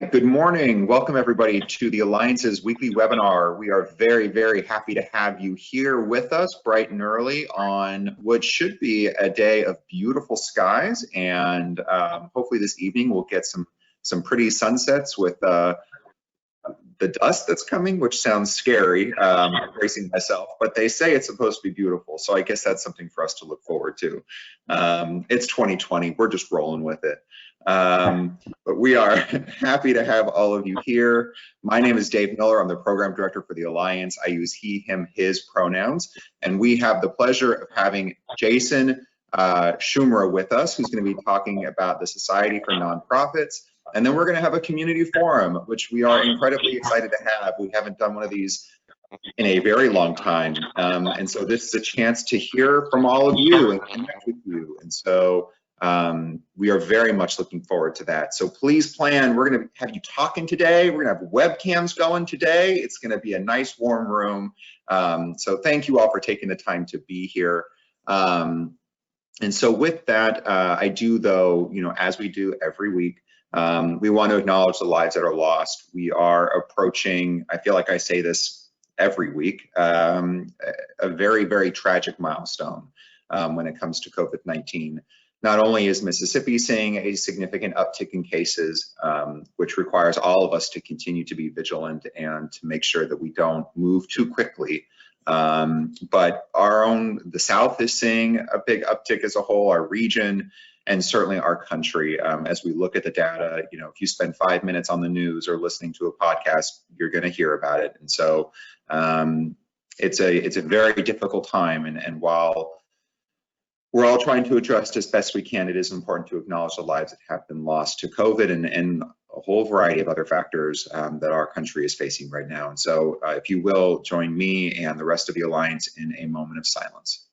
Good morning. Welcome everybody to the Alliance's weekly webinar. We are very, very happy to have you here with us bright and early on what should be a day of beautiful skies. And hopefully this evening we'll get some pretty sunsets with the dust that's coming, which sounds scary. I'm bracing myself, but they say it's supposed to be beautiful. So I guess that's something for us to look forward to. It's 2020. We're just rolling with it. But we are happy to have all of you here. My name is Dave Miller. I'm the program director for the Alliance. I use he, him, his pronouns. And we have the pleasure of having Jason Chmura with us, who's going to be talking about the Society for Nonprofits. And then we're going to have a community forum, which we are incredibly excited to have. We haven't done one of these in a very long time. And so this is a chance to hear from all of you and connect with you. And so we are very much looking forward to that. So please plan, we're going to have you talking today. We're going to have webcams going today. It's going to be a nice warm room. So thank you all for taking the time to be here. And so with that, I do though, as we do every week, we want to acknowledge the lives that are lost. We are approaching, I feel like I say this every week, a very, very tragic milestone when it comes to COVID-19. Not only is Mississippi seeing a significant uptick in cases, which requires all of us to continue to be vigilant and to make sure that we don't move too quickly, but the South is seeing a big uptick as a whole, our region, and certainly our country. As we look at the data, if you spend 5 minutes on the news or listening to a podcast, you're going to hear about it. And so it's a very difficult time. And while we're all trying to adjust as best we can, it is important to acknowledge the lives that have been lost to COVID and a whole variety of other factors that our country is facing right now. And so if you will, join me and the rest of the Alliance in a moment of silence.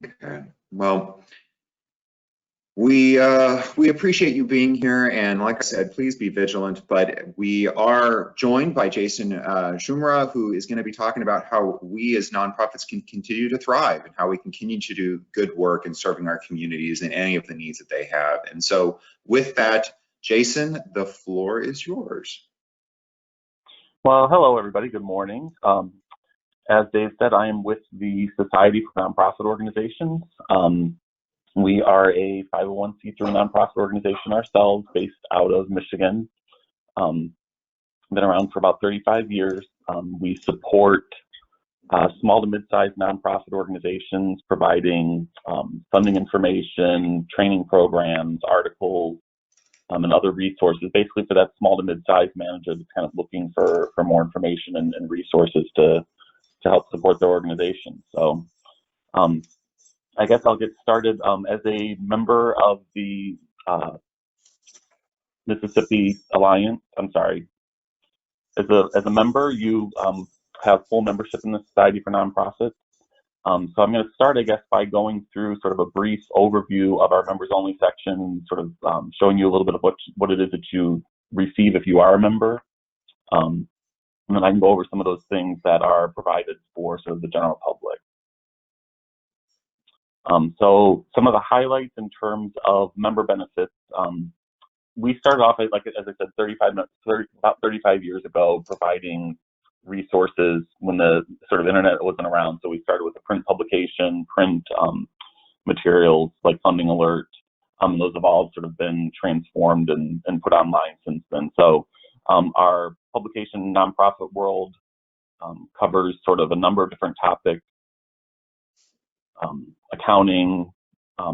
Okay. Well, we appreciate you being here, and like I said, please be vigilant. But we are joined by Jason Chmura, who is going to be talking about how we as nonprofits can continue to thrive and how we can continue to do good work in serving our communities and any of the needs that they have. And so, with that, Jason, the floor is yours. Well, hello everybody. Good morning. As Dave said, I am with the Society for Nonprofit Organizations. We are a 501c3 nonprofit organization ourselves, based out of Michigan. Been around for about 35 years. We support small to mid-sized nonprofit organizations, providing funding information, training programs, articles, and other resources, basically for that small to mid-sized manager that's kind of looking for more information and resources to help support their organization. So I guess I'll get started. As a member of the Mississippi Alliance, as a member, you have full membership in the Society for Nonprofits. So I'm going to start, I guess, by going through sort of a brief overview of our members only section, sort of showing you a little bit of what it is that you receive if you are a member. And then I can go over some of those things that are provided for sort of the general public. So some of the highlights in terms of member benefits. We started off, as I said, about 35 years ago, providing resources when the sort of internet wasn't around. So we started with a print publication, print materials like Funding Alert, Those have all sort of been transformed and put online since then. So our publication Nonprofit World covers sort of a number of different topics: accounting,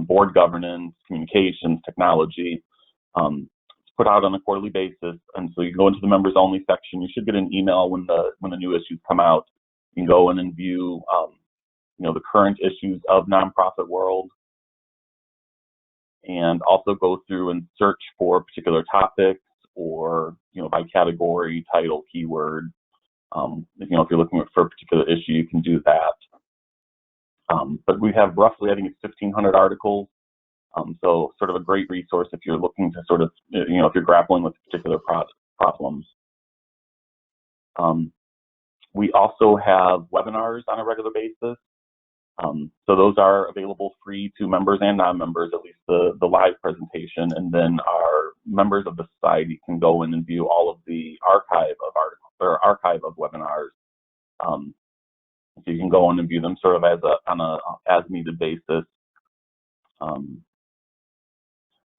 board governance, communications, technology. It's put out on a quarterly basis, and so you can go into the members only section. You should get an email when the new issues come out. You can go in and view the current issues of Nonprofit World, and also go through and search for particular topics or by category, title, keyword. If you're looking for a particular issue, you can do that. But we have roughly, I think it's 1,500 articles. So sort of a great resource if you're looking to sort of, if you're grappling with particular problems. We also have webinars on a regular basis. So those are available free to members and non-members, at least the live presentation. And then our members of the society can go in and view all of the archive of webinars. So you can go in and view them sort of on a as-needed basis.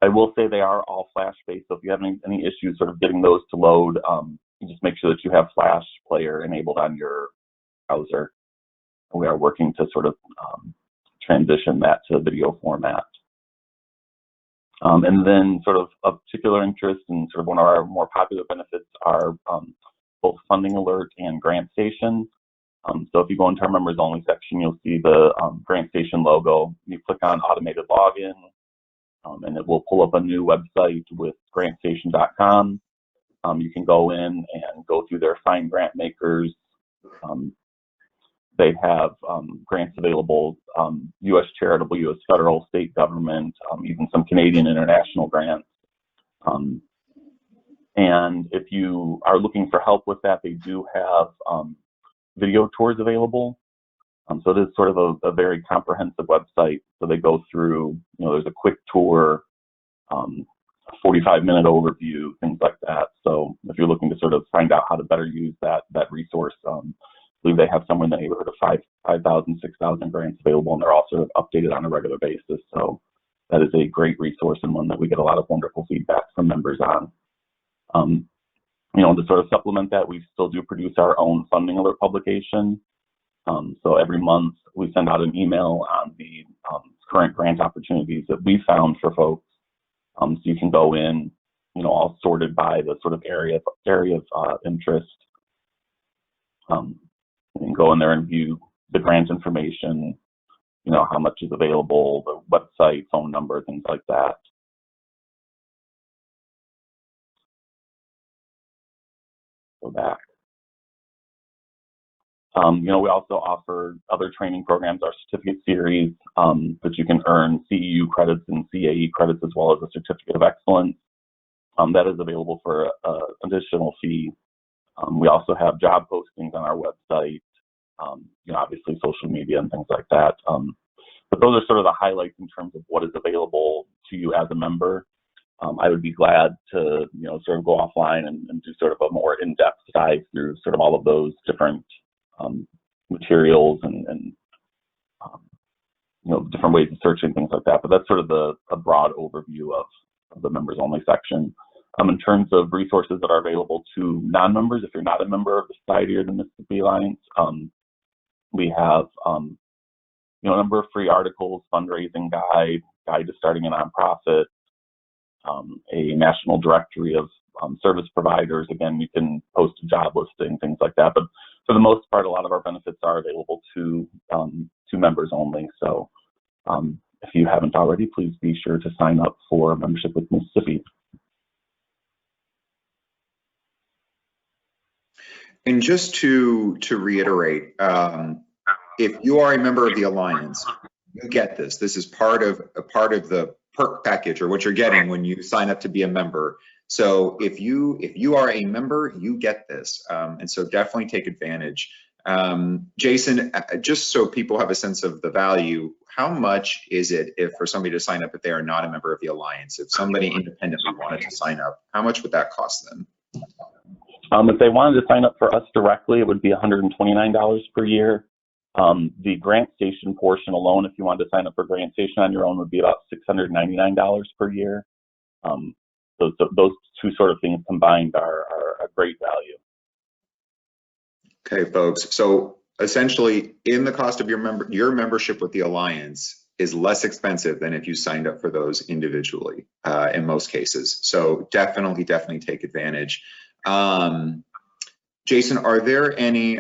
I will say they are all Flash-based, so if you have any issues sort of getting those to load, you just make sure that you have Flash Player enabled on your browser. We are working to sort of transition that to video format. And then sort of particular interest and sort of one of our more popular benefits are both Funding Alert and Grant Station. So if you go into our members only section, you'll see the Grant Station logo. You click on automated login, and it will pull up a new website with grantstation.com. You can go in and go through their Find Grant Makers. They have grants available, U.S. charitable, U.S. federal, state government, even some Canadian international grants. And if you are looking for help with that, they do have video tours available. So it is sort of a very comprehensive website. So they go through, there's a quick tour, 45-minute overview, things like that. So if you're looking to sort of find out how to better use that resource, I believe they have somewhere in the neighborhood of 5,000, 6,000 grants available, and they're also updated on a regular basis. So that is a great resource and one that we get a lot of wonderful feedback from members on. To sort of supplement that, we still do produce our own Funding Alert publication. So every month we send out an email on the current grant opportunities that we found for folks. So you can go in, all sorted by the sort of area of interest. You can go in there and view the grant information, how much is available, the website, phone number, things like that. Go back. We also offer other training programs, our certificate series, that you can earn CEU credits and CAE credits, as well as a certificate of excellence. That is available for an additional fee. We also have job postings on our website, obviously social media and things like that. But those are sort of the highlights in terms of what is available to you as a member. I would be glad to, sort of go offline and do sort of a more in-depth dive through sort of all of those different materials and different ways of searching, things like that. But that's sort of a broad overview of the members only section. In terms of resources that are available to non-members, if you're not a member of the Society or the Mississippi Alliance, we have a number of free articles, fundraising guide to starting a nonprofit, a national directory of service providers. Again, you can post a job listing, things like that. But for the most part, a lot of our benefits are available to members only. So if you haven't already, please be sure to sign up for membership with Mississippi. And just to reiterate, if you are a member of the Alliance, you get this. This is part of the perk package, or what you're getting when you sign up to be a member. So if you are a member, you get this, and so definitely take advantage. Jason, just so people have a sense of the value, how much is it for somebody to sign up if they are not a member of the Alliance? If somebody independently wanted to sign up, how much would that cost them? If they wanted to sign up for us directly, it would be $129 per year. The Grant Station portion alone, if you wanted to sign up for Grant Station on your own, would be about $699 per year. Those two sort of things combined are a great value. Okay, folks. So essentially, in the cost of your membership with the Alliance is less expensive than if you signed up for those individually in most cases. So definitely take advantage. Jason, are there any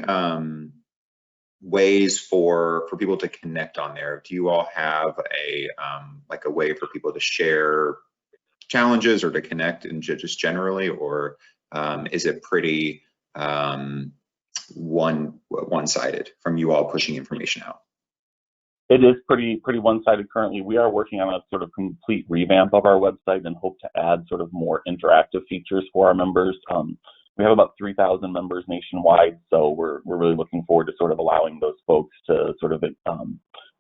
ways for people to connect on there? Do you all have a like a way for people to share challenges or to connect and just generally, or is it pretty one-sided from you all pushing information out? It is pretty one-sided currently. We are working on a sort of complete revamp of our website and hope to add sort of more interactive features for our members. We have about 3,000 members nationwide, so we're really looking forward to sort of allowing those folks to sort of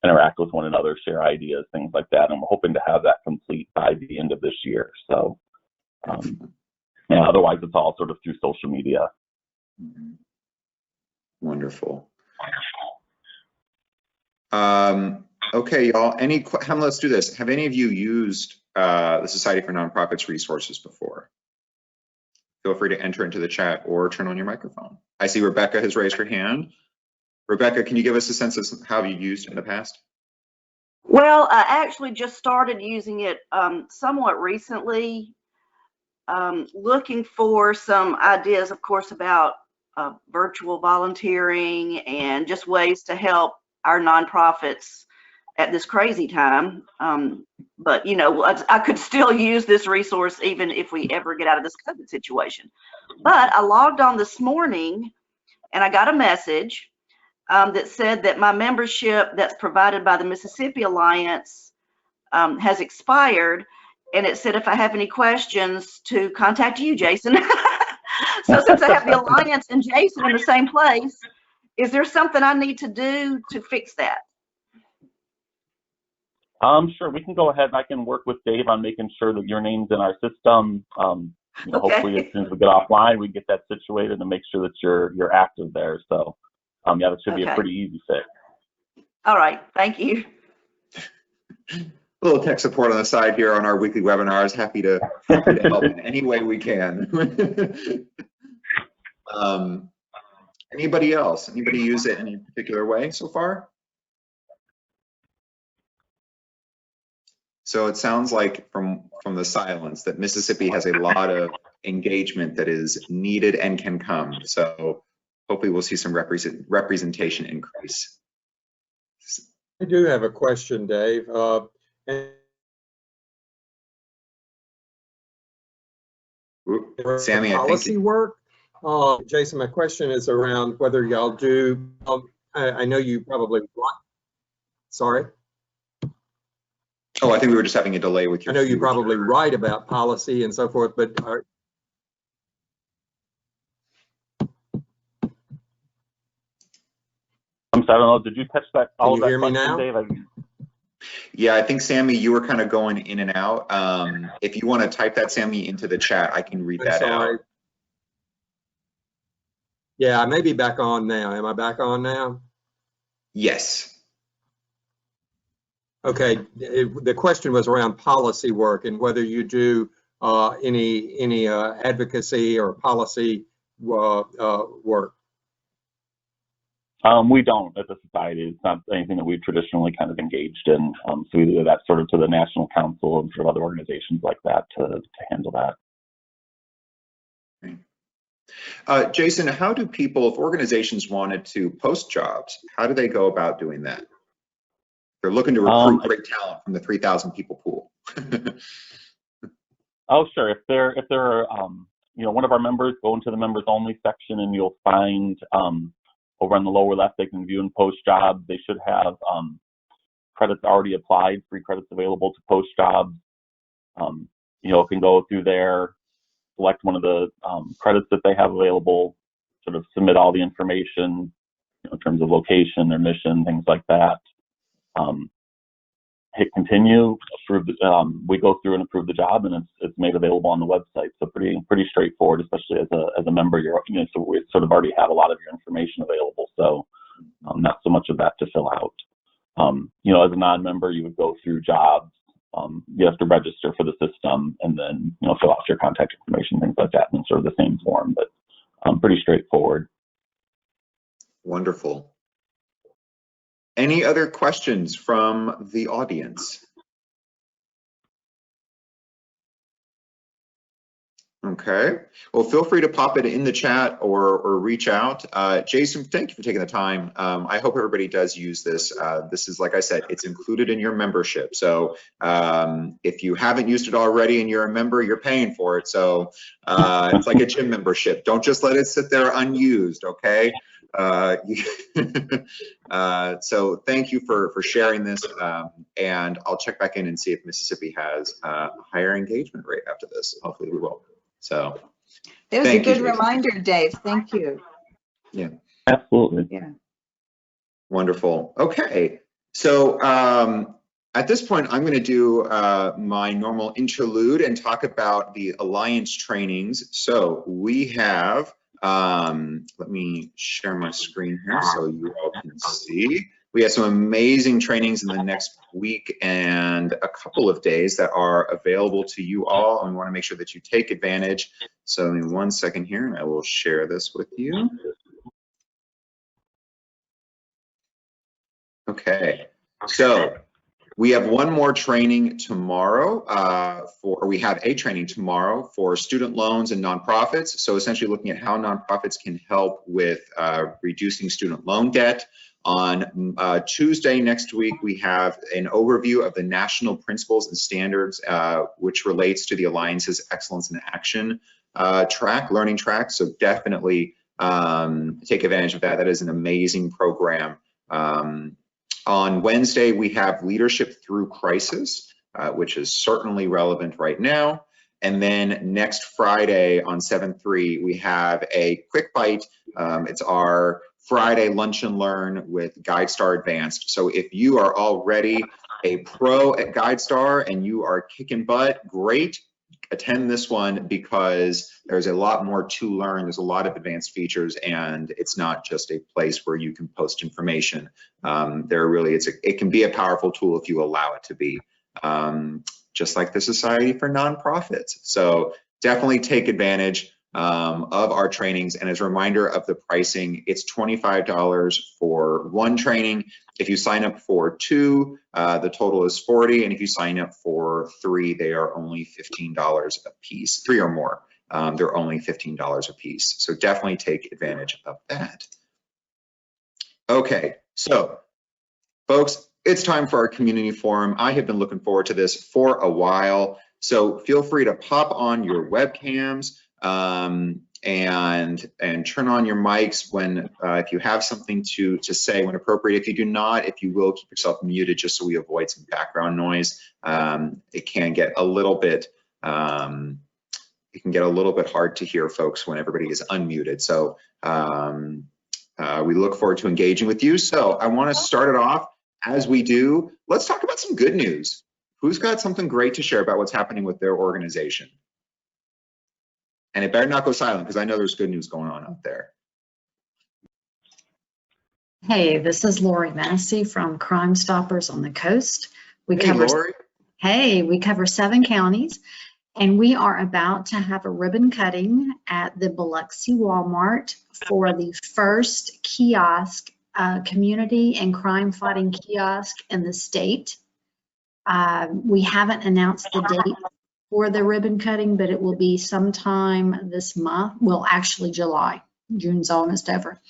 interact with one another, share ideas, things like that, and we're hoping to have that complete by the end of this year. So, yeah, otherwise it's all sort of through social media. Wonderful. Okay, y'all. Let's do this. Have any of you used the Society for Nonprofits resources before? Feel free to enter into the chat or turn on your microphone. I see Rebecca has raised her hand. Rebecca, can you give us a sense of how you used it in the past? Well, I actually just started using it somewhat recently, looking for some ideas, of course, about virtual volunteering and just ways to help our nonprofits at this crazy time. But, you know, I could still use this resource even if we ever get out of this COVID situation. But I logged on this morning and I got a message that said that my membership that's provided by the Mississippi Alliance has expired. And it said if I have any questions to contact you, Jason. So since I have the Alliance and Jason in the same place, is there something I need to do to fix that? Sure, we can go ahead and I can work with Dave on making sure that your name's in our system. You know, Okay. hopefully as soon as we get offline, we get that situated and make sure that you're active there. So, yeah, that should be a pretty easy fix. All right, thank you. A little tech support on the side here on our weekly webinars. Happy to help in any way we can. Anybody else? Anybody use it in any particular way so far? So it sounds like from the silence that Mississippi has a lot of engagement that is needed and can come. So hopefully we'll see some representation increase. I do have a question, Dave. Sammy, policy work. Jason, my question is around whether y'all do. I know you probably. Sorry. Oh, I think we were just having a delay with your. I know you probably write about policy and so forth, but I'm sorry, I don't know. Did you catch that? Can you hear me now? Dave? Yeah, I think Sammy, you were kind of going in and out. If you want to type that, Sammy, into the chat, I can read that out. Yeah, I may be back on now. Am I back on now? Yes. Okay. The question was around policy work and whether you do any advocacy or policy work. We don't at the society. It's not anything that we've traditionally kind of engaged in. So we do that sort of to the National Council and sort of other organizations like that to handle that. Jason, how do people, if organizations wanted to post jobs, how do they go about doing that? They're looking to recruit great talent from the 3,000 people pool. Oh, sure. If they're you know, one of our members, go into the members only section and you'll find over on the lower left, they can view and post jobs. They should have credits already applied, free credits available to post jobs. You know, can go through there, select one of the credits that they have available, sort of submit all the information, you know, in terms of location, their mission, things like that. Hit continue, approve. We go through and approve the job, and it's made available on the website. So pretty straightforward, especially as a member. You know, so we sort of already have a lot of your information available. So not so much of that to fill out. You know, as a non-member, you would go through jobs. You have to register for the system and then, you know, fill out your contact information, things like that, in sort of the same form, but pretty straightforward. Wonderful. Any other questions from the audience? Okay, well, feel free to pop it in the chat or reach out. Jason, thank you for taking the time. I hope everybody does use this. This is, like I said, it's included in your membership. So if you haven't used it already and you're a member, you're paying for it. So it's like a gym membership. Don't just let it sit there unused, okay? So thank you for sharing this, and I'll check back in and see if Mississippi has a higher engagement rate after this. Hopefully we will. So it was a good reminder, Dave. Thank you. Yeah, absolutely. Yeah, wonderful. Okay, so at this point I'm going to do my normal interlude and talk about the Alliance trainings. So we have let me share my screen here so you all can see. We have some amazing trainings in the next week and a couple of days that are available to you all, and we want to make sure that you take advantage. So in 1 second here, and I will share this with you. Okay, so we have one more training tomorrow we have a training tomorrow for student loans and nonprofits. So essentially looking at how nonprofits can help with reducing student loan debt. On Tuesday next week, we have an overview of the national principles and standards, which relates to the Alliance's Excellence in Action learning track. So definitely take advantage of that. That is an amazing program. On Wednesday, we have Leadership Through Crisis, which is certainly relevant right now. And then next Friday on 7/3, we have a quick bite. It's our Friday Lunch and Learn with GuideStar Advanced. So if you are already a pro at GuideStar and you are kicking butt, great. Attend this one because there's a lot more to learn. There's a lot of advanced features, and it's not just a place where you can post information. It can be a powerful tool if you allow it to be, just like the Society for Nonprofits. So definitely take advantage of our trainings. And as a reminder of the pricing, it's $25 for one training. If you sign up for two, the total is $40. And if you sign up for three, they are only $15 a piece. Three or more, they're only $15 a piece. So definitely take advantage of that. Okay, so folks, it's time for our community forum. I have been looking forward to this for a while. So feel free to pop on your webcams and turn on your mics when if you have something to say when appropriate. If you do not, if you will, keep yourself muted just so we avoid some background noise. It can get a little bit hard to hear folks when everybody is unmuted. So we look forward to engaging with you. So I want to start it off. As we do, let's talk about some good news. Who's got something great to share about what's happening with their organization? And it better not go silent because I know there's good news going on out there. Hey, this is Lori Massey from Crime Stoppers on the Coast. Hey, Lori. Hey, we cover 7 counties, and we are about to have a ribbon cutting at the Biloxi Walmart for the first kiosk, community and crime fighting kiosk in the state. We haven't announced the date for the ribbon cutting, but it will be sometime this month. Well, actually July. June's almost over.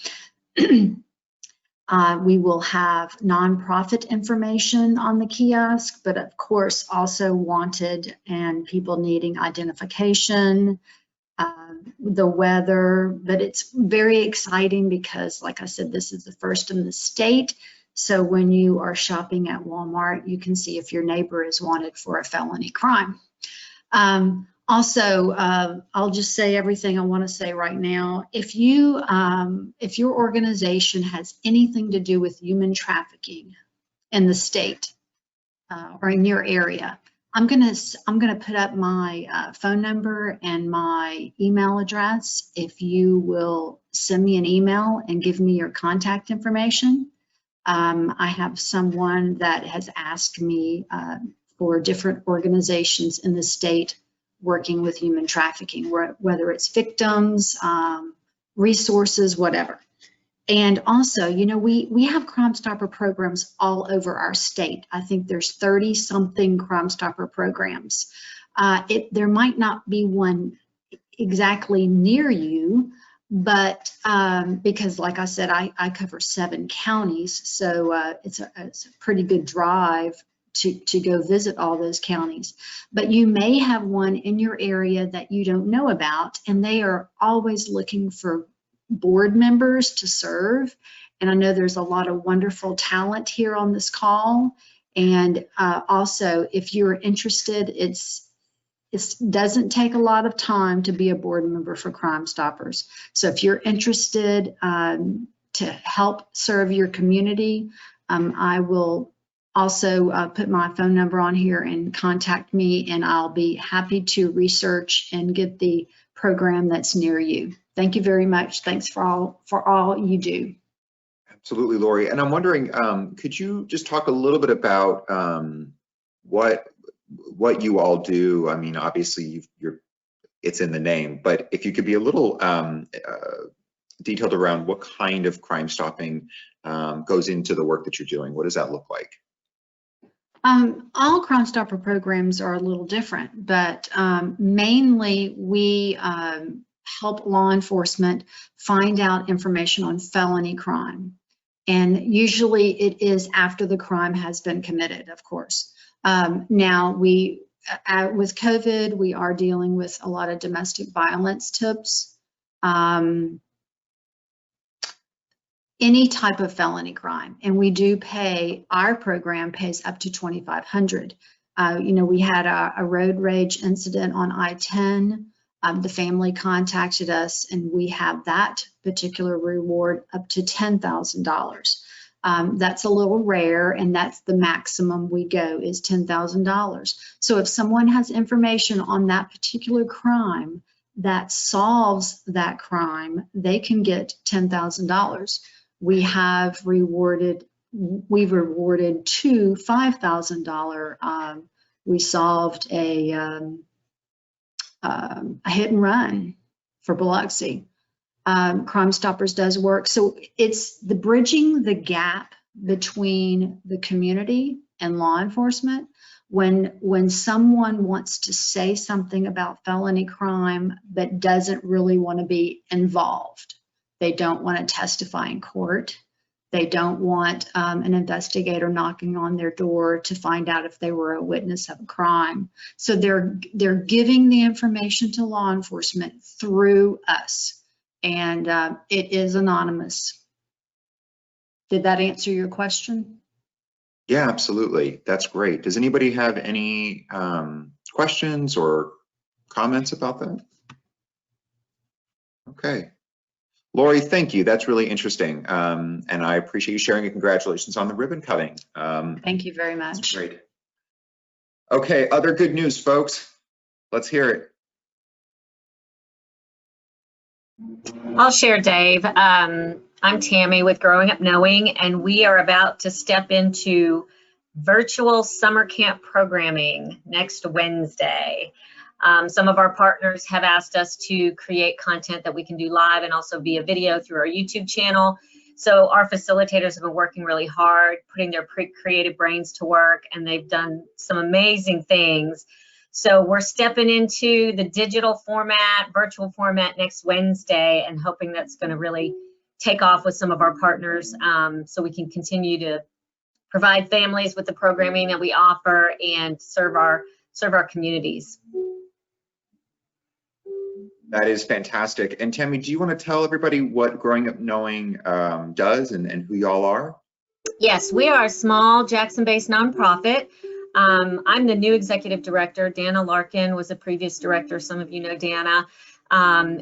We will have nonprofit information on the kiosk, but of course also wanted and people needing identification, the weather. But it's very exciting because, like I said, this is the first in the state. So when you are shopping at Walmart, you can see if your neighbor is wanted for a felony crime. Also, I'll just say everything I want to say right now. If your organization has anything to do with human trafficking in the state or in your area, I'm gonna put up my phone number and my email address. If you will send me an email and give me your contact information, I have someone that has asked me for different organizations in the state working with human trafficking, whether it's victims, resources, whatever. And also, you know, we have Crime Stopper programs all over our state. I think there's 30-something Crime Stopper programs. There might not be one exactly near you, but because like I said, I cover 7 counties, so it's a pretty good drive to go visit all those counties. But you may have one in your area that you don't know about, and they are always looking for board members to serve. And I know there's a lot of wonderful talent here on this call. And also, if you're interested, it doesn't take a lot of time to be a board member for Crime Stoppers. So if you're interested to help serve your community, I will also put my phone number on here and contact me, and I'll be happy to research and get the program that's near you. Thank you very much. Thanks for all you do. Absolutely, Lori. And I'm wondering, could you just talk a little bit about what you all do? I mean, obviously it's in the name, but if you could be a little detailed around what kind of crime stopping goes into the work that you're doing. What does that look like? All Crime Stopper programs are a little different, but mainly we help law enforcement find out information on felony crime. And usually it is after the crime has been committed, of course. Now with COVID, we are dealing with a lot of domestic violence tips. Any type of felony crime, and we do pay, our program pays up to $2,500. You know, we had a road rage incident on I-10. The family contacted us, and we have that particular reward up to $10,000. That's a little rare, and that's the maximum we go is $10,000. So if someone has information on that particular crime that solves that crime, they can get $10,000. We've rewarded 2 $5,000. We solved a hit and run for Biloxi. Crime Stoppers does work. So it's the bridging the gap between the community and law enforcement. When someone wants to say something about felony crime but doesn't really want to be involved. They don't want to testify in court. They don't want an investigator knocking on their door to find out if they were a witness of a crime. So they're giving the information to law enforcement through us, and it is anonymous. Did that answer your question? Yeah, absolutely. That's great. Does anybody have any questions or comments about that? Okay. Lori, thank you. That's really interesting. And I appreciate you sharing, and congratulations on the ribbon cutting. Thank you very much. That's great. Okay, other good news, folks. Let's hear it. I'll share, Dave. I'm Tammy with Growing Up Knowing, and we are about to step into virtual summer camp programming next Wednesday. Some of our partners have asked us to create content that we can do live and also via video through our YouTube channel. So our facilitators have been working really hard, putting their creative brains to work, and they've done some amazing things. So we're stepping into the digital format, virtual format next Wednesday, and hoping that's going to really take off with some of our partners, so we can continue to provide families with the programming that we offer and serve our communities. That is fantastic. And Tammy, do you want to tell everybody what Growing Up Knowing does and who y'all are? Yes, we are a small Jackson-based nonprofit. I'm the new executive director. Dana Larkin was a previous director. Some of you know Dana.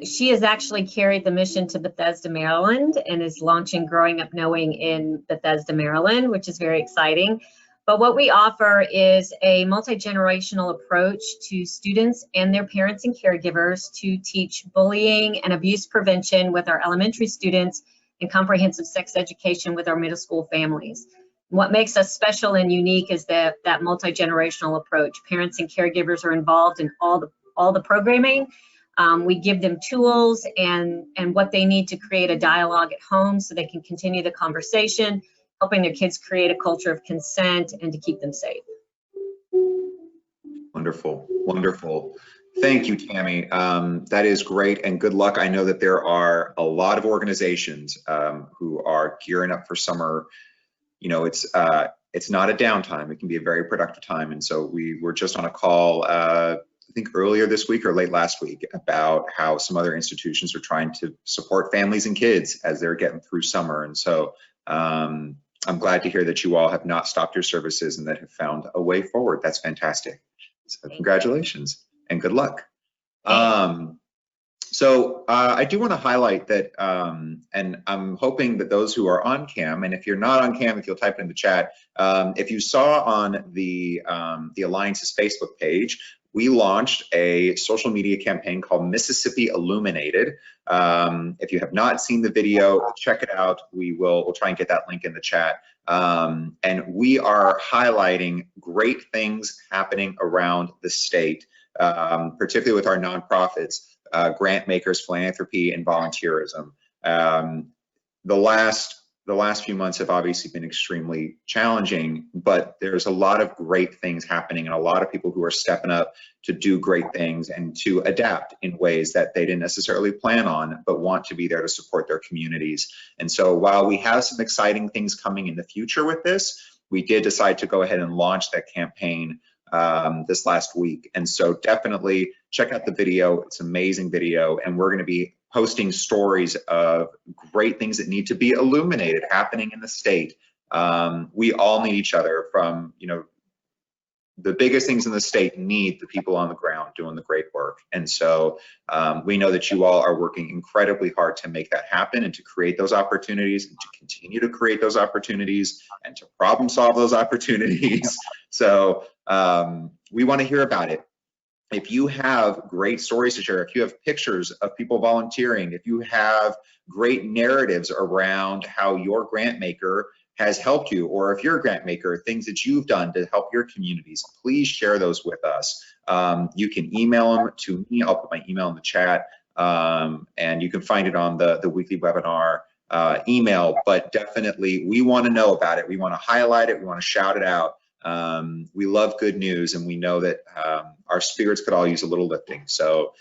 She has actually carried the mission to Bethesda, Maryland, and is launching Growing Up Knowing in Bethesda, Maryland, which is very exciting. But what we offer is a multi-generational approach to students and their parents and caregivers to teach bullying and abuse prevention with our elementary students and comprehensive sex education with our middle school families. What makes us special and unique is that multi-generational approach. Parents and caregivers are involved in all the programming. We give them tools and what they need to create a dialogue at home so they can continue the conversation, helping their kids create a culture of consent and to keep them safe. Wonderful, wonderful. Thank you, Tammy. That is great, and good luck. I know that there are a lot of organizations who are gearing up for summer. You know, it's not a downtime. It can be a very productive time. And so we were just on a call, I think earlier this week or late last week, about how some other institutions are trying to support families and kids as they're getting through summer. And so I'm glad to hear that you all have not stopped your services and that have found a way forward. That's fantastic. So congratulations and good luck. So I do want to highlight that, and I'm hoping that those who are on cam, and if you're not on cam, if you'll type it in the chat, if you saw on the Alliance's Facebook page, we launched a social media campaign called Mississippi Illuminated. If you have not seen the video, check it out. We'll try and get that link in the chat. And we are highlighting great things happening around the state, particularly with our nonprofits. Grant makers, philanthropy, and volunteerism. The last few months have obviously been extremely challenging, but there's a lot of great things happening and a lot of people who are stepping up to do great things and to adapt in ways that they didn't necessarily plan on, but want to be there to support their communities. And so while we have some exciting things coming in the future with this, we did decide to go ahead and launch that campaign this last week. And so definitely check out the video. It's an amazing video, and we're going to be posting stories of great things that need to be illuminated happening in the state. We all need each other. From, you know, the biggest things in the state need the people on the ground doing the great work. And so we know that you all are working incredibly hard to make that happen and to create those opportunities and to continue to create those opportunities and to problem solve those opportunities. So we want to hear about it. If you have great stories to share, if you have pictures of people volunteering, if you have great narratives around how your grant maker has helped you, or if you're a grant maker, things that you've done to help your communities, please share those with us. You can email them to me. I'll put my email in the chat, and you can find it on the weekly webinar email. But definitely, we want to know about it. We want to highlight it. We want to shout it out. We love good news, and we know that our spirits could all use a little lifting. So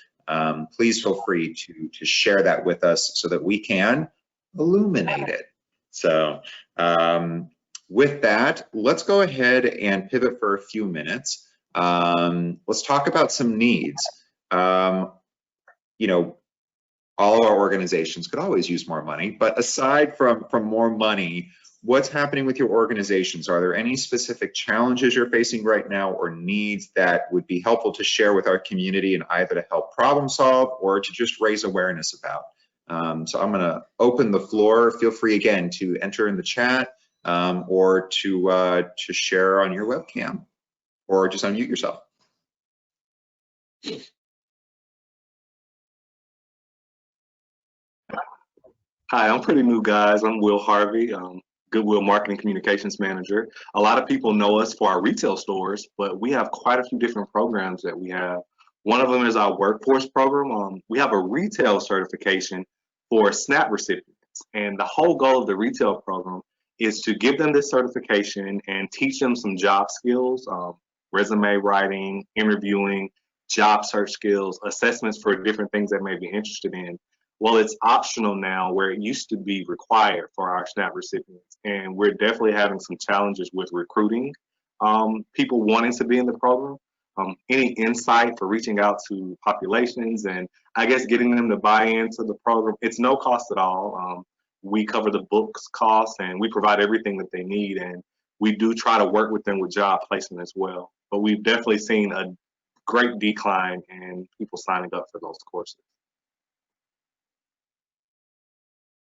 please feel free to share that with us so that we can illuminate it. So with that, let's go ahead and pivot for a few minutes. Let's talk about some needs. You know, all of our organizations could always use more money, but aside from more money, what's happening with your organizations? Are there any specific challenges you're facing right now or needs that would be helpful to share with our community and either to help problem solve or to just raise awareness about? So I'm going to open the floor. Feel free again to enter in the chat or to share on your webcam or just unmute yourself. Hi, I'm pretty new, guys. I'm Will Harvey, Goodwill Marketing Communications Manager. A lot of people know us for our retail stores, but we have quite a few different programs that we have. One of them is our workforce program. We have a retail certification for SNAP recipients. And the whole goal of the retail program is to give them this certification and teach them some job skills, resume writing, interviewing, job search skills, assessments for different things they may be interested in. Well, it's optional now where it used to be required for our SNAP recipients. And we're definitely having some challenges with recruiting people wanting to be in the program. Any insight for reaching out to populations and I guess getting them to buy into the program? It's no cost at all. We cover the books costs and we provide everything that they need. And we do try to work with them with job placement as well. But we've definitely seen a great decline in people signing up for those courses.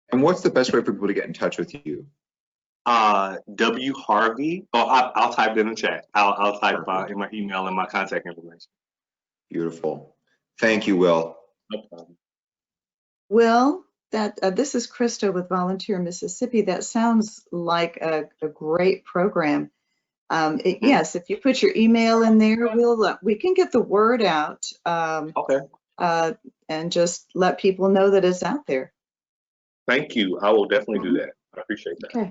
And what's the best way for people to get in touch with you? W Harvey. Oh, I'll type it in the chat. I'll type in my email and my contact information. Beautiful. Thank you, Will. No problem. Will, This is Krista with Volunteer Mississippi. That sounds like a great program. Yes, if you put your email in there, we can get the word out. Okay. And just let people know that it's out there. Thank you. I will definitely do that. I appreciate that. Okay.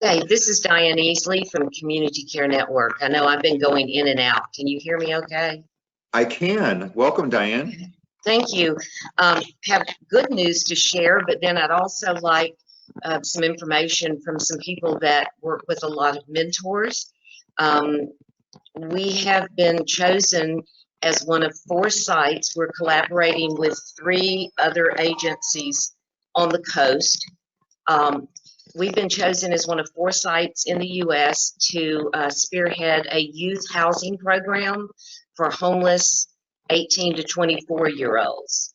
Hey, this is Diane Easley from Community Care Network. I know I've been going in and out. Can you hear me okay? I can. Welcome, Diane. Thank you. Have good news to share, but then I'd also like some information from some people that work with a lot of mentors. We have been chosen as one of 4 sites. We're collaborating with 3 other agencies on the coast. We've been chosen as one of 4 sites in the U.S. to spearhead a youth housing program for homeless 18 to 24-year-olds.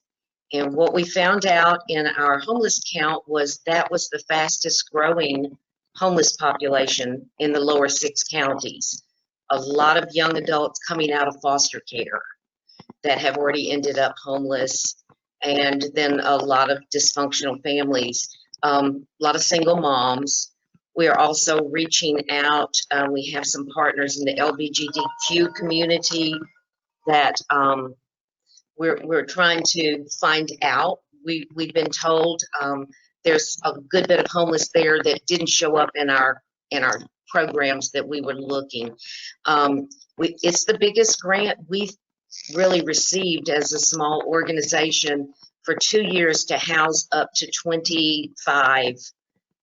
And what we found out in our homeless count was that was the fastest growing homeless population in the lower 6 counties. A lot of young adults coming out of foster care that have already ended up homeless, and then a lot of dysfunctional families. A lot of single moms. We are also reaching out. We have some partners in the LGBTQ community that we're trying to find out. We've been told there's a good bit of homeless there that didn't show up in our programs that we were looking. It's the biggest grant we've really received as a small organization for 2 years to house up to 25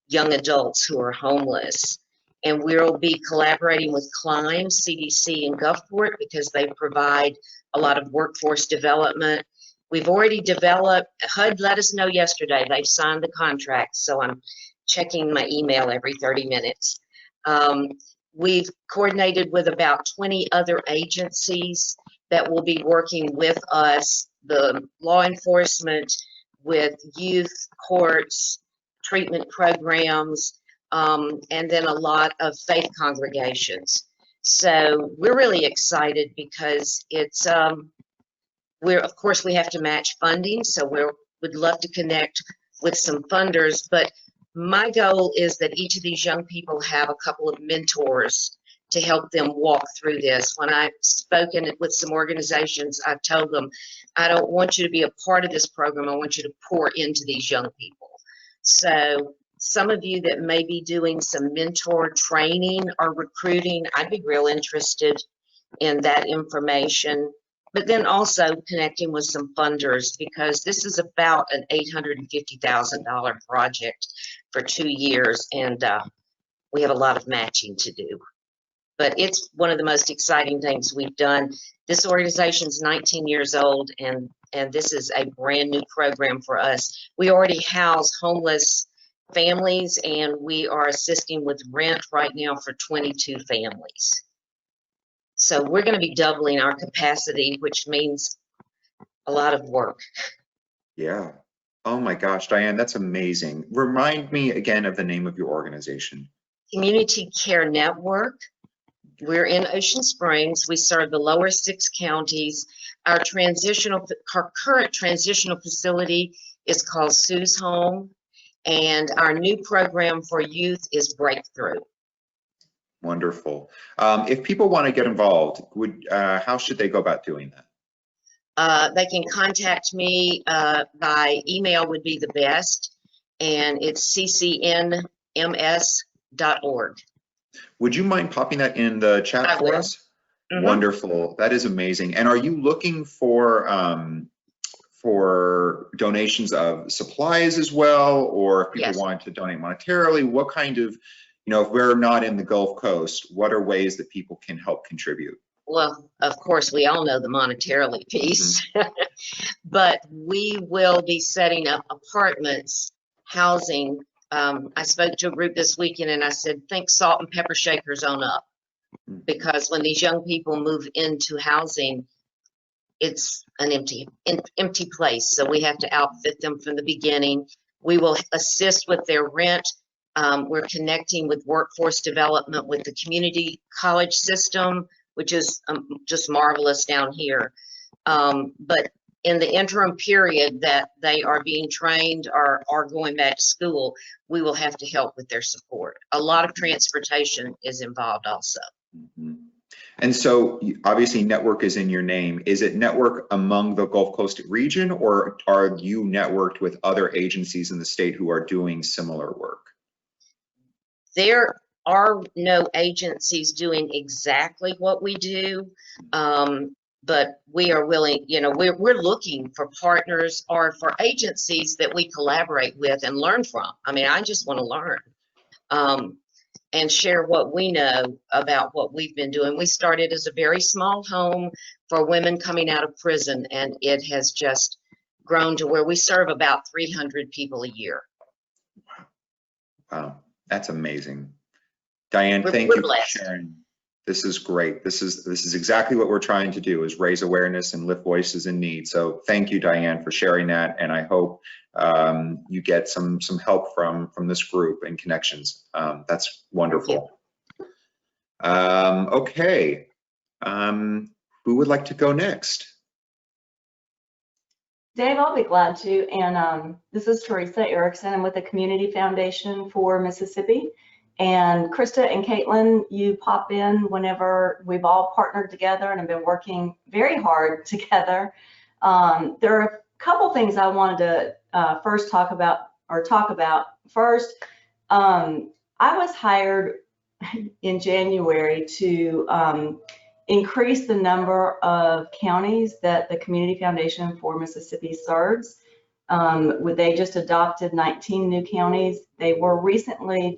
young adults who are homeless. And we'll be collaborating with Climb, CDC, and Gulfport because they provide a lot of workforce development. We've already developed, HUD let us know yesterday, they've signed the contract, so I'm checking my email every 30 minutes. We've coordinated with about 20 other agencies that will be working with us, the law enforcement, with youth courts, treatment programs, and then a lot of faith congregations. So we're really excited because it's, of course we have to match funding, so would love to connect with some funders, but my goal is that each of these young people have a couple of mentors to help them walk through this. When I've spoken with some organizations, I've told them, I don't want you to be a part of this program. I want you to pour into these young people. So some of you that may be doing some mentor training or recruiting, I'd be real interested in that information. But then also connecting with some funders, because this is about an $850,000 project for 2 years, and we have a lot of matching to do. But it's one of the most exciting things we've done. This organization's 19 years old, and this is a brand new program for us. We already house homeless families, and we are assisting with rent right now for 22 families. So we're going to be doubling our capacity, which means a lot of work. Yeah. Oh my gosh, Diane, that's amazing. Remind me again of the name of your organization. Community Care Network. We're in Ocean Springs. We serve the lower 6 counties. Our current transitional facility is called Sue's Home, and our new program for youth is Breakthrough. Wonderful. If people want to get involved, how should they go about doing that? They can contact me by email would be the best, and it's ccnms.org. Would you mind popping that in the chat for us? Mm-hmm. Wonderful. That is amazing. And are you looking for donations of supplies as well, or if people want to donate monetarily? What kind of, if we're not in the Gulf Coast, what are ways that people can help contribute? Well, of course, we all know the monetarily piece, but we will be setting up apartments, housing. I spoke to a group this weekend and I said, think salt and pepper shakers on up, because when these young people move into housing, it's an empty place. So we have to outfit them from the beginning. We will assist with their rent. We're connecting with workforce development with the community college system, which is just marvelous down here. But in the interim period that they are being trained or are going back to school, we will have to help with their support. A lot of transportation is involved also. Mm-hmm. And so obviously network is in your name. Is it network among the Gulf Coast region, or are you networked with other agencies in the state who are doing similar work? There are no agencies doing exactly what we do, but we are willing, you know, we're looking for partners or for agencies that we collaborate with and learn from. I mean, I just want to learn and share what we know about what we've been doing. We started as a very small home for women coming out of prison, and it has just grown to where we serve about 300 people a year. Wow, that's amazing. Diane, thank you for sharing. This is great. This is exactly what we're trying to do, is raise awareness and lift voices in need. So thank you, Diane, for sharing that. And I hope you get some help from this group and connections. That's wonderful. Okay, who would like to go next? Dave, I'll be glad to. And this is Teresa Erickson. I'm with the Community Foundation for Mississippi. And Krista and Caitlin, you pop in whenever we've all partnered together and have been working very hard together. There are a couple things I wanted to first talk about. First, I was hired in January to increase the number of counties that the Community Foundation for Mississippi serves. They just adopted 19 new counties. They were recently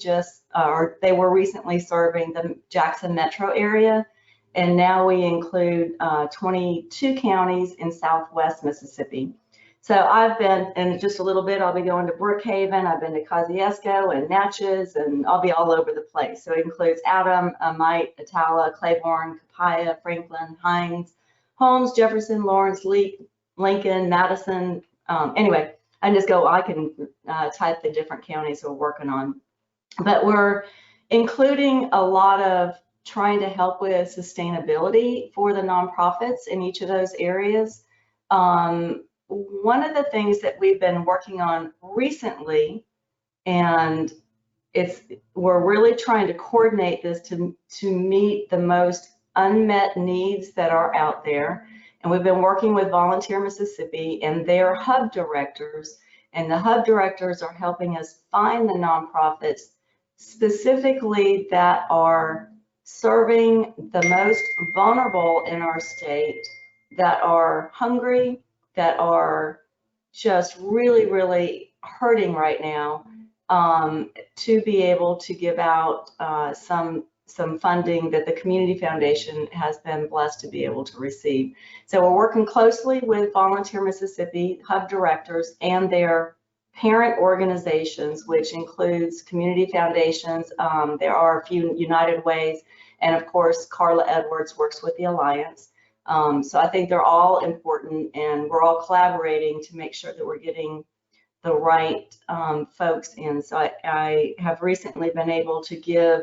serving the Jackson metro area, and now we include 22 counties in Southwest Mississippi. So I've been, in just a little bit, I'll be going to Brookhaven. I've been to Kosciuszko and Natchez, and I'll be all over the place. So it includes Adam, Mite, Atala, Claiborne, Copiah, Franklin, Hines, Holmes, Jefferson, Lawrence, Lincoln, Madison. Anyway, I can type the different counties we're working on. But we're including a lot of trying to help with sustainability for the nonprofits in each of those areas. One of the things that we've been working on recently, and we're really trying to coordinate this to meet the most unmet needs that are out there. And we've been working with Volunteer Mississippi and their hub directors, and the hub directors are helping us find the nonprofits specifically that are serving the most vulnerable in our state, that are hungry, that are just really, really hurting right now, to be able to give out some funding that the Community Foundation has been blessed to be able to receive. So we're working closely with Volunteer Mississippi hub directors and their parent organizations, which includes community foundations. There are a few United Ways, and of course, Carla Edwards works with the Alliance. So I think they're all important, and we're all collaborating to make sure that we're getting the right folks in. So I have recently been able to give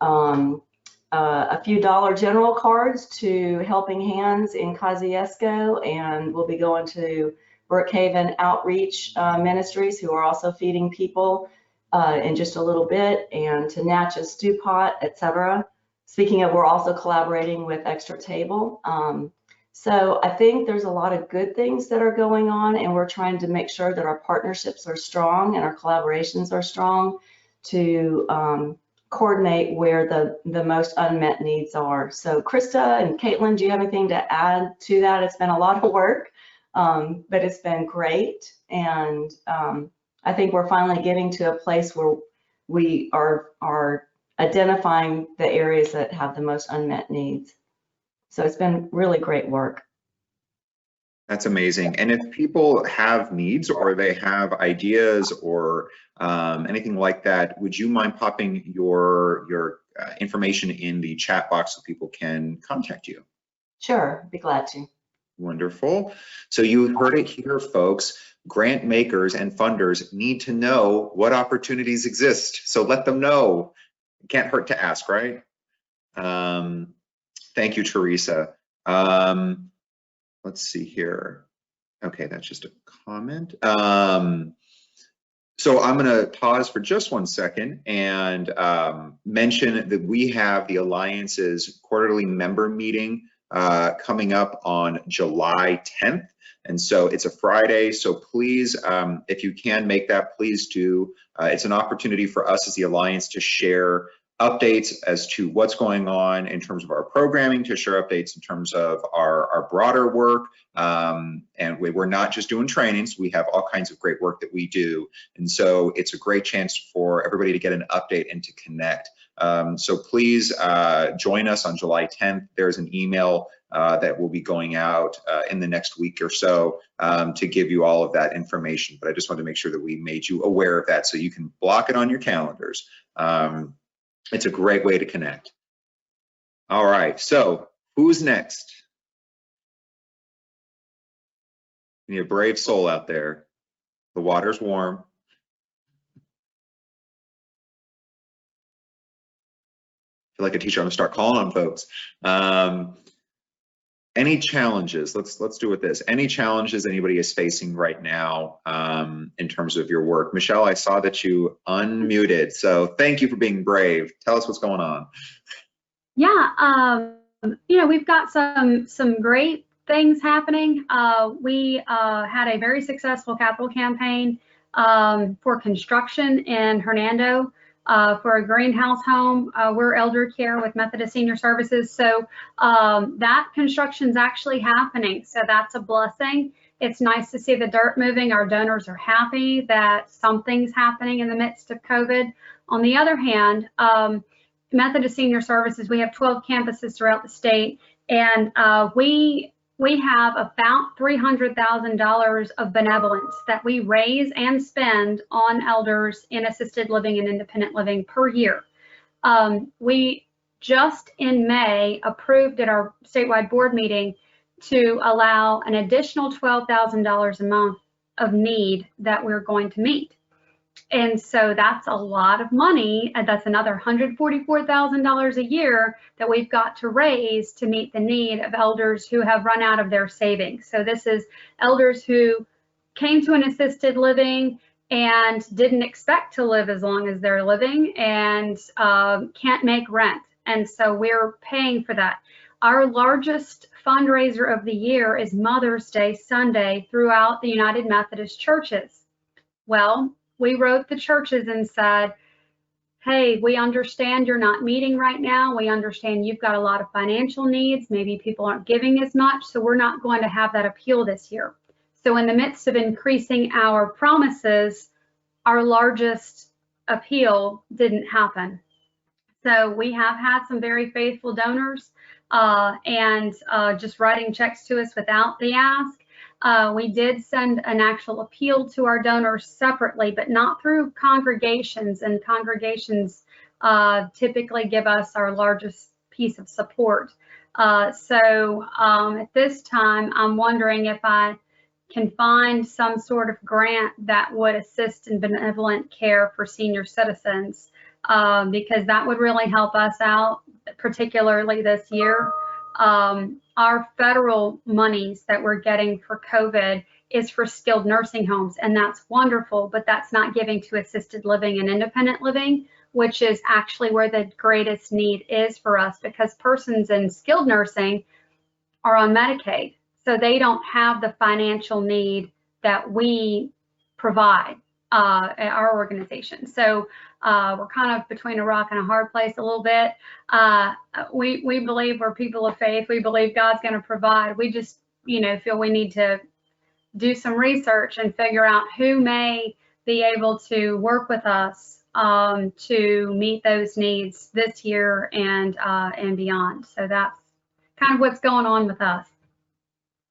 a few Dollar General cards to Helping Hands in Kosciuszko, and we'll be going to Brookhaven Outreach Ministries, who are also feeding people in just a little bit, and to Natchez Stew Pot, etc. Speaking of, we're also collaborating with Extra Table. So I think there's a lot of good things that are going on, and we're trying to make sure that our partnerships are strong and our collaborations are strong to coordinate where the most unmet needs are. So Krista and Caitlin, do you have anything to add to that? It's been a lot of work, but it's been great. And I think we're finally getting to a place where we are identifying the areas that have the most unmet needs. So it's been really great work. That's amazing. And if people have needs or they have ideas or anything like that, would you mind popping your information in the chat box so people can contact you? Sure, be glad to. Wonderful. So you heard it here, folks. Grant makers and funders need to know what opportunities exist. So let them know. It can't hurt to ask, right? Thank you, Teresa. Let's see here. Okay, that's just a comment. So I'm going to pause for just 1 second and mention that we have the Alliance's quarterly member meeting coming up on July 10th. And so it's a Friday, so please, if you can make that, please do. It's an opportunity for us as the Alliance to share updates as to what's going on in terms of our programming, to share updates in terms of our broader work. And we're not just doing trainings, we have all kinds of great work that we do. And so it's a great chance for everybody to get an update and to connect. So please join us on July 10th. There's an email that will be going out in the next week or so to give you all of that information. But I just wanted to make sure that we made you aware of that so you can block it on your calendars. It's a great way to connect. All right, so who's next? You need a brave soul out there. The water's warm. I feel like a teacher, I'm gonna start calling on folks. Any challenges? Let's do with this. Any challenges anybody is facing right now in terms of your work? Michelle, I saw that you unmuted, so thank you for being brave. Tell us what's going on. Yeah, you know, we've got some great things happening. We had a very successful capital campaign for construction in Hernando. For a greenhouse home. We're elder care with Methodist Senior Services. So that construction's actually happening. So that's a blessing. It's nice to see the dirt moving. Our donors are happy that something's happening in the midst of COVID. On the other hand, Methodist Senior Services, we have 12 campuses throughout the state, and we have about $300,000 of benevolence that we raise and spend on elders in assisted living and independent living per year. We just in May approved at our statewide board meeting to allow an additional $12,000 a month of need that we're going to meet. And so that's a lot of money, and that's another $144,000 a year that we've got to raise to meet the need of elders who have run out of their savings. So this is elders who came to an assisted living and didn't expect to live as long as they're living and can't make rent. And so we're paying for that. Our largest fundraiser of the year is Mother's Day Sunday throughout the United Methodist churches. Well, we wrote the churches and said, hey, we understand you're not meeting right now. We understand you've got a lot of financial needs. Maybe people aren't giving as much, so we're not going to have that appeal this year. So in the midst of increasing our promises, our largest appeal didn't happen. So we have had some very faithful donors and just writing checks to us without the ask. We did send an actual appeal to our donors separately, but not through congregations, and congregations typically give us our largest piece of support. So at this time, I'm wondering if I can find some sort of grant that would assist in benevolent care for senior citizens, because that would really help us out, particularly this year. Our federal monies that we're getting for COVID is for skilled nursing homes, and that's wonderful, but that's not giving to assisted living and independent living, which is actually where the greatest need is for us, because persons in skilled nursing are on Medicaid, so they don't have the financial need that we provide at our organization. So we're kind of between a rock and a hard place a little bit. We believe we're people of faith. We believe God's going to provide. We just, feel we need to do some research and figure out who may be able to work with us to meet those needs this year and beyond. So that's kind of what's going on with us.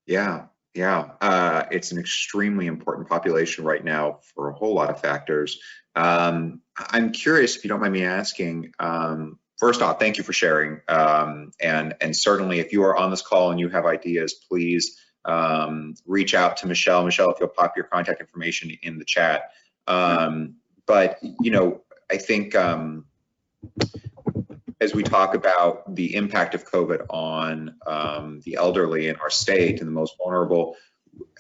Yeah. It's an extremely important population right now for a whole lot of factors. I'm curious, if you don't mind me asking, first off, thank you for sharing. And certainly if you are on this call and you have ideas, please reach out to Michelle. Michelle, if you'll pop your contact information in the chat. But, I think as we talk about the impact of COVID on the elderly in our state and the most vulnerable,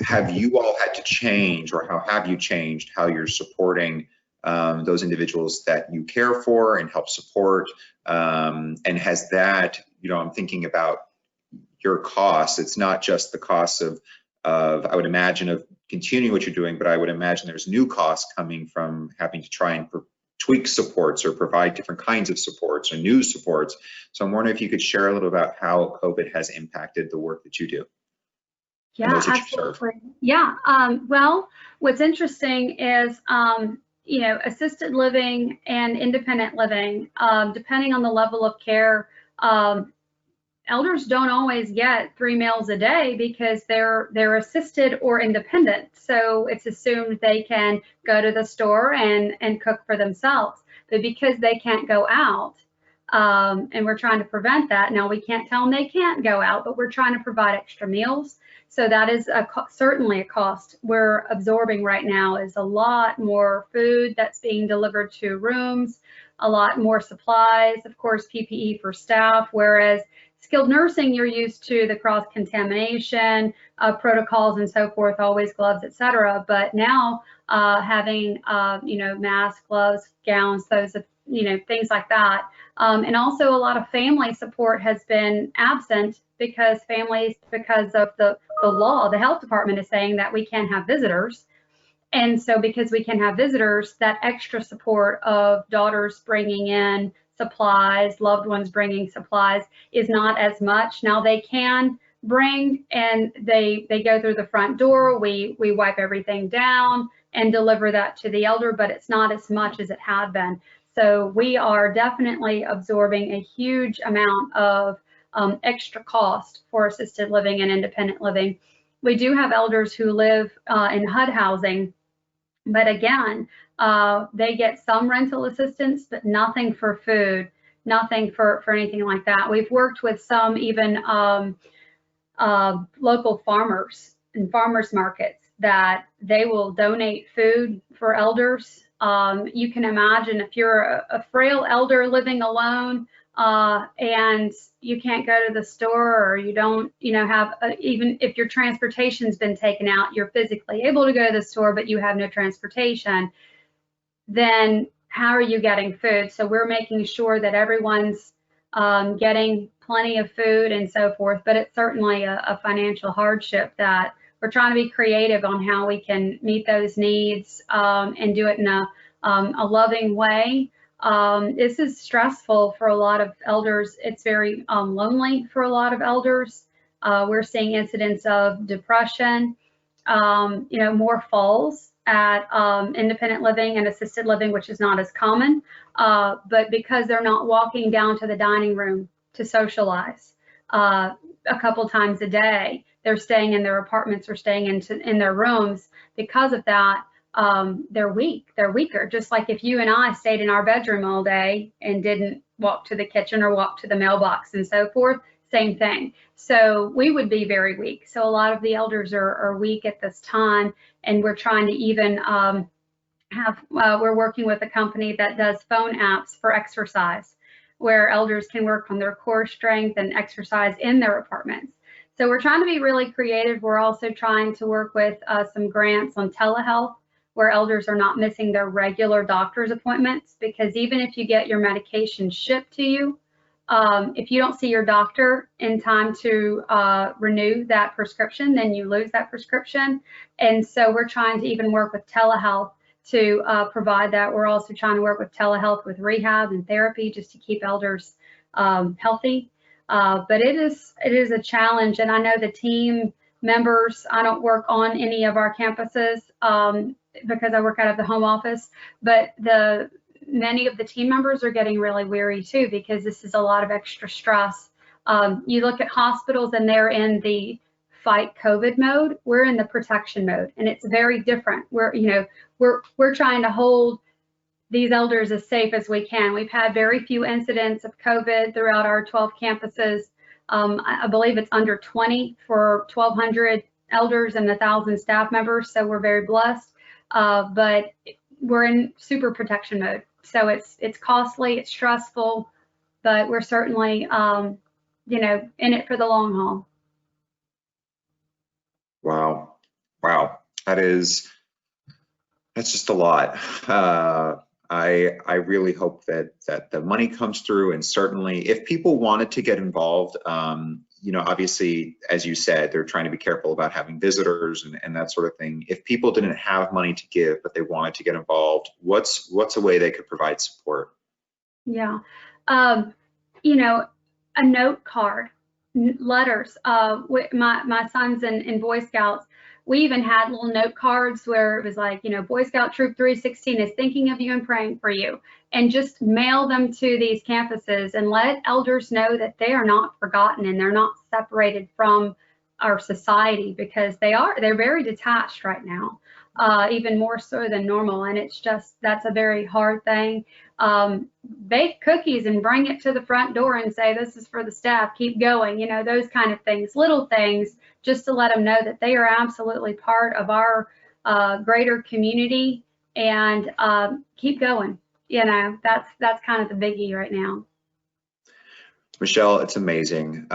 have you all had to change, or how have you changed how you're supporting those individuals that you care for and help support? And has that, I'm thinking about your costs. It's not just the costs of I would imagine, of continuing what you're doing, but I would imagine there's new costs coming from having to try and tweak supports or provide different kinds of supports or new supports. So I'm wondering if you could share a little about how COVID has impacted the work that you do. Yeah, absolutely. Yeah. Well, what's interesting is, assisted living and independent living, depending on the level of care, elders don't always get 3 meals a day because they're assisted or independent. So it's assumed they can go to the store and cook for themselves. But because they can't go out, and we're trying to prevent that. Now, we can't tell them they can't go out, but we're trying to provide extra meals. So that is certainly a cost we're absorbing right now, is a lot more food that's being delivered to rooms, a lot more supplies, of course, PPE for staff, whereas skilled nursing, you're used to the cross-contamination protocols and so forth, always gloves, et cetera. But now having, masks, gloves, gowns, those, things like that. And also a lot of family support has been absent because of the law, the health department is saying that we can't have visitors. And so because we can have visitors, that extra support of daughters bringing in supplies, loved ones bringing supplies is not as much. Now they can bring, and they go through the front door. We wipe everything down and deliver that to the elder, but it's not as much as it had been. So we are definitely absorbing a huge amount of extra cost for assisted living and independent living. We do have elders who live in HUD housing, but again, they get some rental assistance, but nothing for food, nothing for anything like that. We've worked with some even local farmers and farmers markets that they will donate food for elders. You can imagine if you're a frail elder living alone and you can't go to the store, or you don't, have, even if your transportation's been taken out, you're physically able to go to the store, but you have no transportation, then how are you getting food? So we're making sure that everyone's getting plenty of food and so forth, but it's certainly a financial hardship that we're trying to be creative on how we can meet those needs and do it in a loving way. This is stressful for a lot of elders. It's very lonely for a lot of elders. We're seeing incidents of depression, more falls at independent living and assisted living, which is not as common, but because they're not walking down to the dining room to socialize a couple times a day, they're staying in their apartments or staying in their rooms. Because of that, they're weak. They're weaker. Just like if you and I stayed in our bedroom all day and didn't walk to the kitchen or walk to the mailbox and so forth, same thing. So we would be very weak. So a lot of the elders are weak at this time, and we're trying to even we're working with a company that does phone apps for exercise, where elders can work on their core strength and exercise in their apartments. So we're trying to be really creative. We're also trying to work with some grants on telehealth, where elders are not missing their regular doctor's appointments, because even if you get your medication shipped to you, if you don't see your doctor in time to renew that prescription, then you lose that prescription. And so we're trying to even work with telehealth to provide that. We're also trying to work with telehealth with rehab and therapy just to keep elders healthy. But it is a challenge, and I know the team members, I don't work on any of our campuses because I work out of the home office, but many of the team members are getting really weary too, because this is a lot of extra stress. You look at hospitals and they're in the fight COVID mode. We're in the protection mode, and it's very different. We're trying to hold these elders as safe as we can. We've had very few incidents of COVID throughout our 12 campuses. I believe it's under 20 for 1,200 elders and 1,000 staff members, so we're very blessed. But we're in super protection mode. So it's costly, it's stressful, but we're certainly, in it for the long haul. Wow. Wow, that's just a lot. I really hope that the money comes through, and certainly if people wanted to get involved, obviously, as you said, they're trying to be careful about having visitors and that sort of thing. If people didn't have money to give, but they wanted to get involved, what's a way they could provide support? Yeah. A note card, letters. My son's in Boy Scouts. We even had little note cards where it was like, Boy Scout Troop 316 is thinking of you and praying for you. And just mail them to these campuses and let elders know that they are not forgotten and they're not separated from our society, because they're very detached right now, even more so than normal. And that's a very hard thing. Bake cookies and bring it to the front door and say, this is for the staff, keep going, those kind of things, little things, just to let them know that they are absolutely part of our greater community, and keep going. That's kind of the biggie right now. Michelle, it's amazing.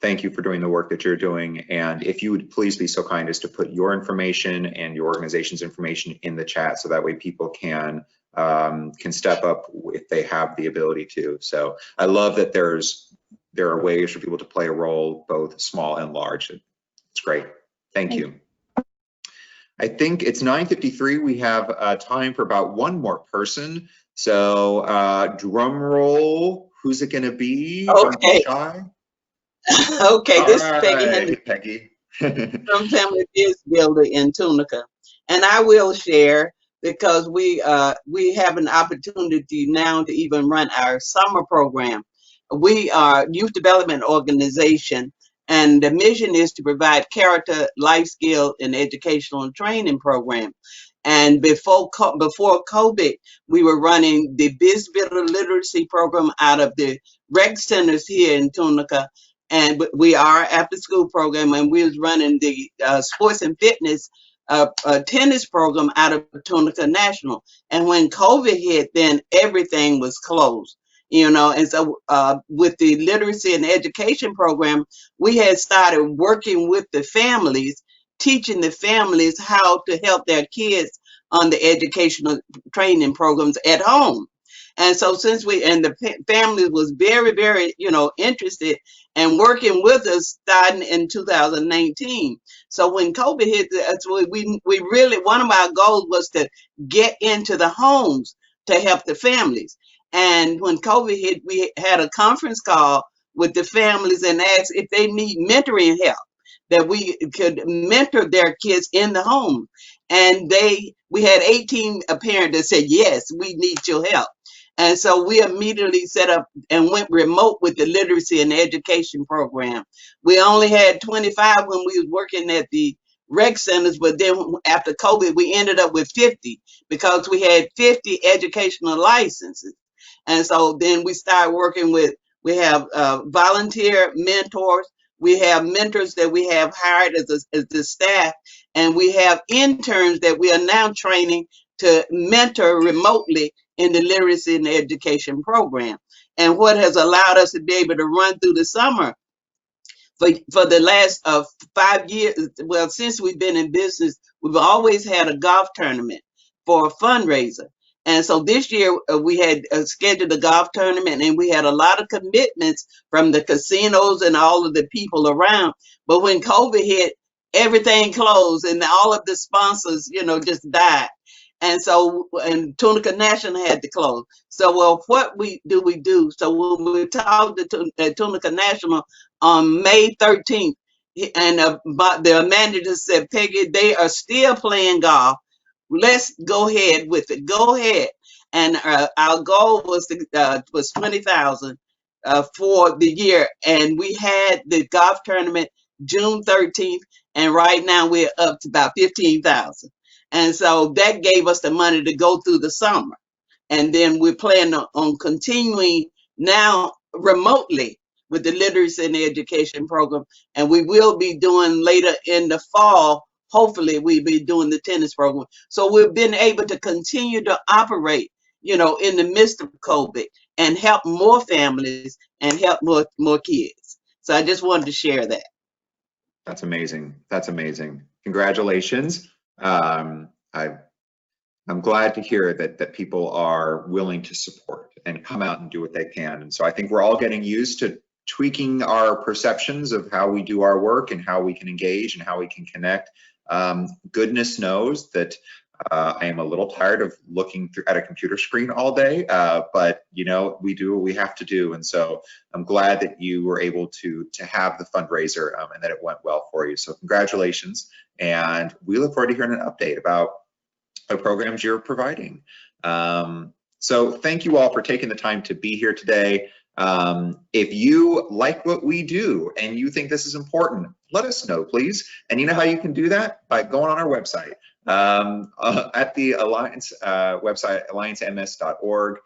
Thank you for doing the work that you're doing. And if you would please be so kind as to put your information and your organization's information in the chat, so that way people can step up if they have the ability to. So I love that there are ways for people to play a role, both small and large. It's great. Thank you. I think it's 9:53. We have time for about one more person. So drum roll. Who's it going to be? Okay. Okay, this is Peggy Henry. Peggy. From Family Biz Builder in Tunica. And I will share, because we have an opportunity now to even run our summer program. We are a youth development organization, and the mission is to provide character, life skill, and educational and training program. And before COVID, we were running the Biz Builder Literacy Program out of the rec centers here in Tunica. And we are after school program, and we was running the sports and fitness tennis program out of Tunica National. And when COVID hit, then everything was closed, and so with the literacy and education program, we had started working with the families, teaching the families how to help their kids on the educational training programs at home. And so since the family was very, very, interested and working with us starting in 2019. So when COVID hit, we really, one of our goals was to get into the homes to help the families. And when COVID hit, we had a conference call with the families and asked if they need mentoring help, that we could mentor their kids in the home. And we had 18 parents that said, yes, we need your help. And so we immediately set up and went remote with the literacy and education program. We only had 25 when we was working at the rec centers, but then after COVID, we ended up with 50 because we had 50 educational licenses. And so then we started working we have volunteer mentors. We have mentors that we have hired as the staff, and we have interns that we are now training to mentor remotely in the literacy and education program. And what has allowed us to be able to run through the summer for the last 5 years, well, since we've been in business, we've always had a golf tournament for a fundraiser. And so this year we had scheduled a golf tournament, and we had a lot of commitments from the casinos and all of the people around. But when COVID hit, everything closed and all of the sponsors, just died. And so, and Tunica National had to close. So, well, what we do? So when we talked to Tunica National on May 13th, and the manager said, Peggy, they are still playing golf. Let's go ahead with it. Go ahead. And our goal was 20,000 for the year, and we had the golf tournament June 13th, and right now we're up to about 15,000. And so that gave us the money to go through the summer. And then we're planning on continuing now remotely with the literacy and education program. And we will be doing later in the fall, hopefully we'll be doing the tennis program. So we've been able to continue to operate, in the midst of COVID, and help more families and help more kids. So I just wanted to share that. That's amazing. That's amazing. congratulations. I'm glad to hear that people are willing to support and come out and do what they can. And so I think we're all getting used to tweaking our perceptions of how we do our work and how we can engage and how we can connect. Goodness knows that I am a little tired of looking at a computer screen all day, but you know, we do what we have to do. And so I'm glad that you were able to have the fundraiser and that it went well for you. So congratulations. And we look forward to hearing an update about the programs you're providing. So thank you all for taking the time to be here today. If you like what we do and you think this is important, let us know, please. And you know how you can do that? By going on our website. At the Alliance website, alliancems.org.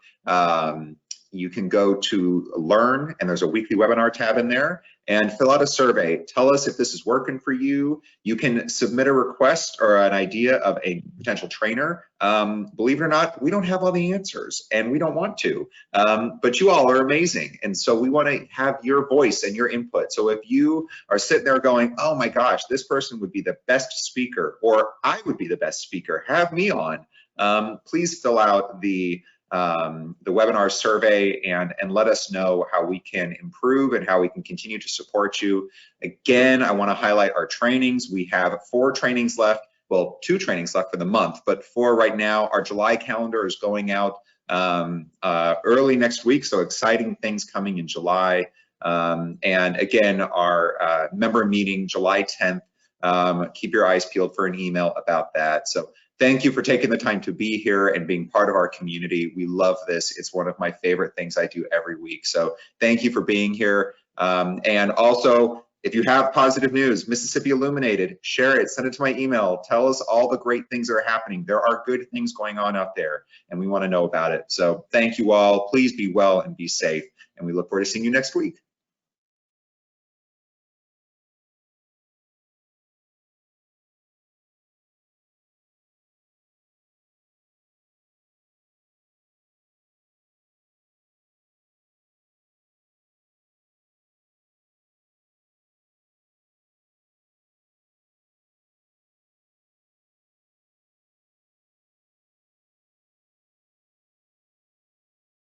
You can go to Learn, and there's a weekly webinar tab in there, and fill out a survey. Tell us if this is working for you. You can submit a request or an idea of a potential trainer. Believe it or not, we don't have all the answers, and we don't want to, but you all are amazing, and so we want to have your voice and your input. So if you are sitting there going, oh my gosh, this person would be the best speaker, or I would be the best speaker, have me on, please fill out the webinar survey and let us know how we can improve and how we can continue to support you. Again, I want to highlight our trainings. We have 4 trainings left, well, 2 trainings left for the month, but 4 right now. Our July calendar is going out early next week, so exciting things coming in July. And again, our member meeting July 10th. Keep your eyes peeled for an email about that. So thank you for taking the time to be here and being part of our community. We love this. It's one of my favorite things I do every week. So thank you for being here. And also, if you have positive news, Mississippi Illuminated, share it, send it to my email. Tell us all the great things that are happening. There are good things going on out there, and we want to know about it. So thank you all. Please be well and be safe. And we look forward to seeing you next week.